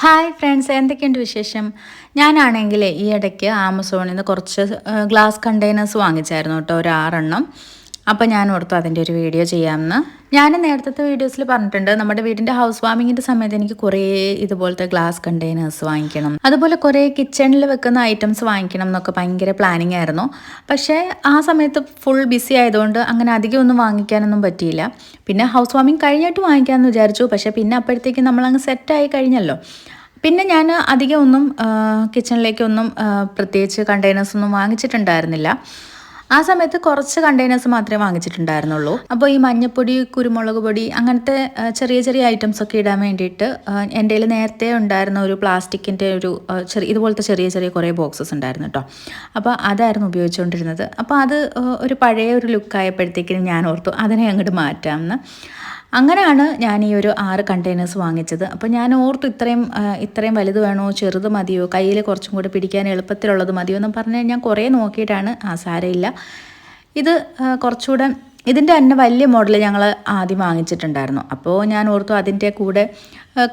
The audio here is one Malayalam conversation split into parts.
ഹായ് ഫ്രണ്ട്സ്, എന്തൊക്കെയുണ്ട് വിശേഷം? ഞാനാണെങ്കിൽ ഈ ഇടയ്ക്ക് ആമസോണിൽ നിന്ന് കുറച്ച് ഗ്ലാസ് കണ്ടെയ്നേഴ്സ് വാങ്ങിച്ചായിരുന്നു കേട്ടോ, ഒരു 6 എണ്ണം. അപ്പോൾ ഞാൻ ഓർത്തു അതിൻ്റെ ഒരു വീഡിയോ ചെയ്യാമെന്ന്. ഞാൻ നേരത്തെ വീഡിയോസിൽ പറഞ്ഞിട്ടുണ്ട്, നമ്മുടെ വീടിൻ്റെ ഹൗസ് വാമിങ്ങിൻ്റെ സമയത്ത് എനിക്ക് കുറേ ഇതുപോലത്തെ ഗ്ലാസ് കണ്ടെയ്നേഴ്സ് വാങ്ങിക്കണം, അതുപോലെ കുറേ കിച്ചണിൽ വെക്കുന്ന ഐറ്റംസ് വാങ്ങിക്കണം എന്നൊക്കെ ഭയങ്കര പ്ലാനിങ് ആയിരുന്നു. പക്ഷേ ആ സമയത്ത് ഫുൾ ബിസി ആയതുകൊണ്ട് അങ്ങനെ അധികം ഒന്നും വാങ്ങിക്കാനൊന്നും പറ്റിയില്ല. പിന്നെ ഹൗസ് വാമിങ് കഴിഞ്ഞിട്ട് വാങ്ങിക്കാമെന്ന് വിചാരിച്ചു. പക്ഷേ പിന്നെ അപ്പോഴത്തേക്കും നമ്മളങ്ങ് സെറ്റായി കഴിഞ്ഞല്ലോ. പിന്നെ ഞാൻ അധികം ഒന്നും കിച്ചണിലേക്കൊന്നും പ്രത്യേകിച്ച് കണ്ടെയ്നേഴ്സൊന്നും വാങ്ങിച്ചിട്ടുണ്ടായിരുന്നില്ല. ആ സമയത്ത് കുറച്ച് കണ്ടെയ്നേഴ്സ് മാത്രമേ വാങ്ങിച്ചിട്ടുണ്ടായിരുന്നുള്ളൂ. അപ്പോൾ ഈ മഞ്ഞൾപ്പൊടി, കുരുമുളക് പൊടി, അങ്ങനത്തെ ചെറിയ ചെറിയ ഐറ്റംസൊക്കെ ഇടാൻ വേണ്ടിയിട്ട് എൻ്റെ കയ്യിൽ നേരത്തെ ഉണ്ടായിരുന്ന ഒരു പ്ലാസ്റ്റിക്കിൻ്റെ ഒരു ഇതുപോലത്തെ ചെറിയ ചെറിയ കുറേ ബോക്സസ് ഉണ്ടായിരുന്നു കേട്ടോ. അപ്പോൾ അതായിരുന്നു ഉപയോഗിച്ചുകൊണ്ടിരുന്നത്. അപ്പോൾ അത് ഒരു പഴയ ഒരു ലുക്കായപ്പോഴത്തേക്കും ഞാൻ ഓർത്തു അതിനെ അങ്ങോട്ട് മാറ്റാമെന്ന്. അങ്ങനെയാണ് ഞാൻ ഈ ഒരു 6 കണ്ടെയ്നേഴ്സ് വാങ്ങിച്ചത്. അപ്പോൾ ഞാൻ ഓർത്തു ഇത്രയും വലുത് വേണോ, ചെറുത് മതിയോ, കയ്യിൽ കുറച്ചും കൂടി പിടിക്കാൻ എളുപ്പത്തിലുള്ളത് മതിയോ എന്ന് പറഞ്ഞാൽ ഞാൻ കുറേ നോക്കിയിട്ടാണ് സാരമില്ല, ഇത് കുറച്ചുകൂടെ ഇതിൻ്റെ തന്നെ വലിയ മോഡൽ ഞങ്ങൾ ആദ്യം വാങ്ങിച്ചിട്ടുണ്ടായിരുന്നു. അപ്പോൾ ഞാൻ ഓർത്തു അതിൻ്റെ കൂടെ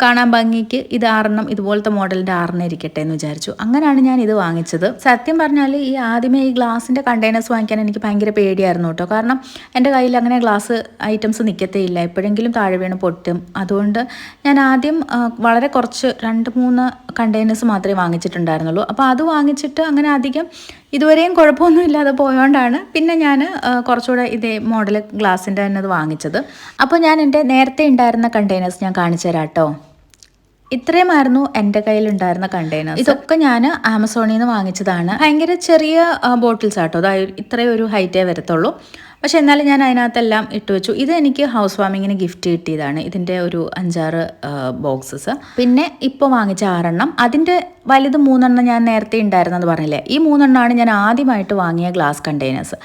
കാണാൻ ഭംഗിക്ക് ഇത് 6 ഇതുപോലത്തെ മോഡലിൻ്റെ 6 ഇരിക്കട്ടെ എന്ന് വിചാരിച്ചു. അങ്ങനെയാണ് ഞാൻ ഇത് വാങ്ങിച്ചത്. സത്യം പറഞ്ഞാൽ ആദ്യമേ ഈ ഗ്ലാസിൻ്റെ കണ്ടെയ്നേഴ്സ് വാങ്ങിക്കാൻ എനിക്ക് ഭയങ്കര പേടിയായിരുന്നു കേട്ടോ. കാരണം എൻ്റെ കയ്യിൽ അങ്ങനെ ഗ്ലാസ് ഐറ്റംസ് നിൽക്കത്തേ ഇല്ല, എപ്പോഴെങ്കിലും താഴെ വീണ് പൊട്ടും. അതുകൊണ്ട് ഞാൻ ആദ്യം വളരെ കുറച്ച് 2-3 കണ്ടെയ്നേഴ്സ് മാത്രമേ വാങ്ങിച്ചിട്ടുണ്ടായിരുന്നുള്ളൂ. അപ്പോൾ അത് വാങ്ങിച്ചിട്ട് അങ്ങനെ അധികം ഇതുവരെയും കുഴപ്പമൊന്നും ഇല്ലാതെ പോയോണ്ടാണ് പിന്നെ ഞാൻ കുറച്ചുകൂടെ ഇതേ മോഡൽ ഗ്ലാസിൻ്റെ തന്നെ അത് വാങ്ങിച്ചത്. അപ്പോൾ ഞാൻ എൻ്റെ നേരത്തെ ഉണ്ടായിരുന്ന കണ്ടെയ്നേഴ്സ് ഞാൻ കാണിച്ചു തരാം കേട്ടോ. ഇത്രയുമായിരുന്നു എൻ്റെ കയ്യിലുണ്ടായിരുന്ന കണ്ടെയ്നേഴ്സ്. ഇതൊക്കെ ഞാൻ ആമസോണിൽ നിന്ന് വാങ്ങിച്ചതാണ്. ഭയങ്കര ചെറിയ ബോട്ടിൽസ് ആട്ടോ, അതായത് ഇത്രയും ഒരു ഹൈറ്റേ വരത്തുള്ളൂ. പക്ഷെ എന്നാലും ഞാൻ അതിനകത്തെല്ലാം ഇട്ട് വെച്ചു. ഇത് എനിക്ക് ഹൗസ് വാമിങ്ങിന് ഗിഫ്റ്റ് കിട്ടിയതാണ്, ഇതിൻ്റെ ഒരു 5-6 ബോക്സസ്. പിന്നെ ഇപ്പോൾ വാങ്ങിച്ച 6 അതിൻ്റെ വലുത് 3 ഞാൻ നേരത്തെ ഉണ്ടായിരുന്നെന്ന് പറഞ്ഞില്ലേ, ഈ 3 ഞാൻ ആദ്യമായിട്ട് വാങ്ങിയ ഗ്ലാസ് കണ്ടെയ്നേഴ്സ്.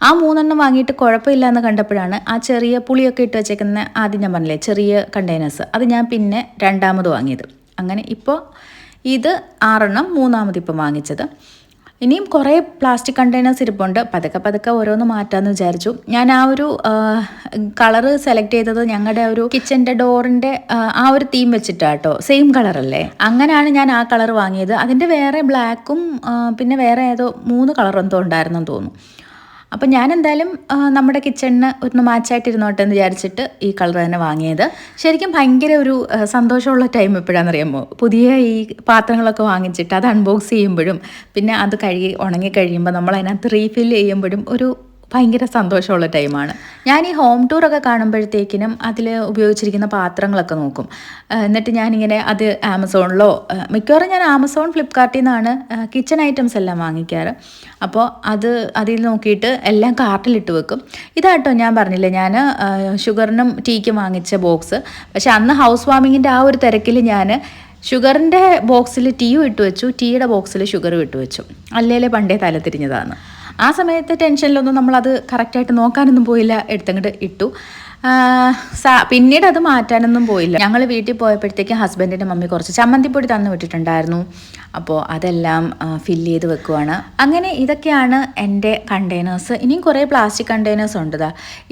ആ 3 വാങ്ങിയിട്ട് കുഴപ്പമില്ല എന്ന് കണ്ടപ്പോഴാണ് ആ ചെറിയ പുളിയൊക്കെ ഇട്ട് വെച്ചേക്കുന്ന ആദ്യം ഞാൻ പറഞ്ഞില്ലേ ചെറിയ കണ്ടെയ്നേഴ്സ്, അത് ഞാൻ പിന്നെ രണ്ടാമത് വാങ്ങിയത്. അങ്ങനെ ഇപ്പോൾ ഇത് 6 മൂന്നാമത് ഇപ്പം വാങ്ങിച്ചത്. ഇനിയും കുറേ പ്ലാസ്റ്റിക് കണ്ടെയ്നേഴ്സ് ഇരിപ്പുണ്ട്, പതുക്കെ ഓരോന്ന് മാറ്റാമെന്ന് വിചാരിച്ചു. ഞാൻ ആ ഒരു കളറ് സെലക്ട് ചെയ്തത് ഞങ്ങളുടെ ഒരു കിച്ചൻ്റെ ഡോറിൻ്റെ ആ ഒരു തീം വെച്ചിട്ടാട്ടോ, സെയിം കളറല്ലേ, അങ്ങനെയാണ് ഞാൻ ആ കളർ വാങ്ങിയത്. അതിൻ്റെ വേറെ ബ്ലാക്കും പിന്നെ വേറെ ഏതോ 3 കളർ എന്തോ ഉണ്ടായിരുന്നെന്ന് തോന്നുന്നു. അപ്പം ഞാൻ എന്തായാലും നമ്മുടെ കിച്ചണിന് ഒന്ന് മാച്ചായിട്ടിരുന്നോട്ടെ എന്ന് വിചാരിച്ചിട്ട് ഈ കളർ തന്നെ വാങ്ങിയത്. ശരിക്കും ഭയങ്കര ഒരു സന്തോഷമുള്ള ടൈം എപ്പോഴാണെന്നറിയാമോ, പുതിയ ഈ പാത്രങ്ങളൊക്കെ വാങ്ങിച്ചിട്ട് അത് അൺബോക്സ് ചെയ്യുമ്പോഴും പിന്നെ അത് കഴുകി ഉണങ്ങി കഴിയുമ്പോൾ നമ്മൾ അതിനകത്ത് റീഫിൽ ചെയ്യുമ്പോഴും ഒരു ഭയങ്കര സന്തോഷമുള്ള ടൈമാണ്. ഞാൻ ഈ ഹോം ടൂറൊക്കെ കാണുമ്പോഴത്തേക്കിനും അതിൽ ഉപയോഗിച്ചിരിക്കുന്ന പാത്രങ്ങളൊക്കെ നോക്കും. എന്നിട്ട് ഞാനിങ്ങനെ അത് ആമസോണിലോ, മിക്കവാറും ഞാൻ ആമസോൺ, ഫ്ലിപ്കാർട്ടിൽ നിന്നാണ് കിച്ചൺ ഐറ്റംസ് എല്ലാം വാങ്ങിക്കാറ്. അപ്പോൾ അതിൽ നോക്കിയിട്ട് എല്ലാം കാർട്ടിലിട്ട് വെക്കും. ഇതാട്ടോ ഞാൻ പറഞ്ഞില്ലേ, ഞാൻ ഷുഗറിനും ടീക്കും വാങ്ങിച്ച ബോക്സ്. പക്ഷെ അന്ന് ഹൗസ് വാമിങ്ങിൻ്റെ ആ ഒരു തിരക്കിൽ ഞാൻ ഷുഗറിൻ്റെ ബോക്സിൽ ടീയും ഇട്ട് വെച്ചു, ടീയുടെ ബോക്സിൽ ഷുഗറും ഇട്ട് വെച്ചു. അല്ലേലേ പണ്ടേ തല തിരിഞ്ഞതാണ്. ആ സമയത്ത് ടെൻഷനിലൊന്നും നമ്മളത് കറക്റ്റായിട്ട് നോക്കാനൊന്നും പോയില്ല, എടുത്തങ്ങോട്ട് ഇട്ടു. പിന്നീട് അത് മാറ്റാനൊന്നും പോയില്ല. ഞങ്ങൾ വീട്ടിൽ പോയപ്പോഴത്തേക്ക് ഹസ്ബൻഡിൻ്റെ മമ്മി കുറച്ച് ചമ്മന്തിപ്പൊടി തന്നു വിട്ടിട്ടുണ്ടായിരുന്നു. അപ്പോൾ അതെല്ലാം ഫില്ല് ചെയ്ത് വെക്കുവാണ്. അങ്ങനെ ഇതൊക്കെയാണ് എൻ്റെ കണ്ടെയ്നേഴ്സ്. ഇനിയും കുറേ പ്ലാസ്റ്റിക് കണ്ടെയ്നേഴ്സ് ഉണ്ട്.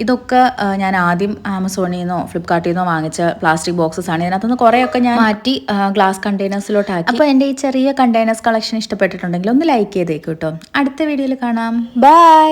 ഇതൊക്കെ ഞാൻ ആദ്യം ആമസോണിൽ നിന്നോ ഫ്ലിപ്കാർട്ടിൽ നിന്നോ വാങ്ങിച്ച പ്ലാസ്റ്റിക് ബോക്സസ് ആണ്. ഇതിനകത്തുനിന്ന് കുറേയൊക്കെ ഞാൻ മാറ്റി ഗ്ലാസ് കണ്ടെയ്നേഴ്സിലോട്ടാക്കി. അപ്പോൾ എൻ്റെ ഈ ചെറിയ കണ്ടെയ്നേഴ്സ് കളക്ഷൻ ഇഷ്ടപ്പെട്ടിട്ടുണ്ടെങ്കിൽ ഒന്ന് ലൈക്ക് ചെയ്തേക്കും കേട്ടോ. അടുത്ത വീഡിയോയിൽ കാണാം. ബൈ.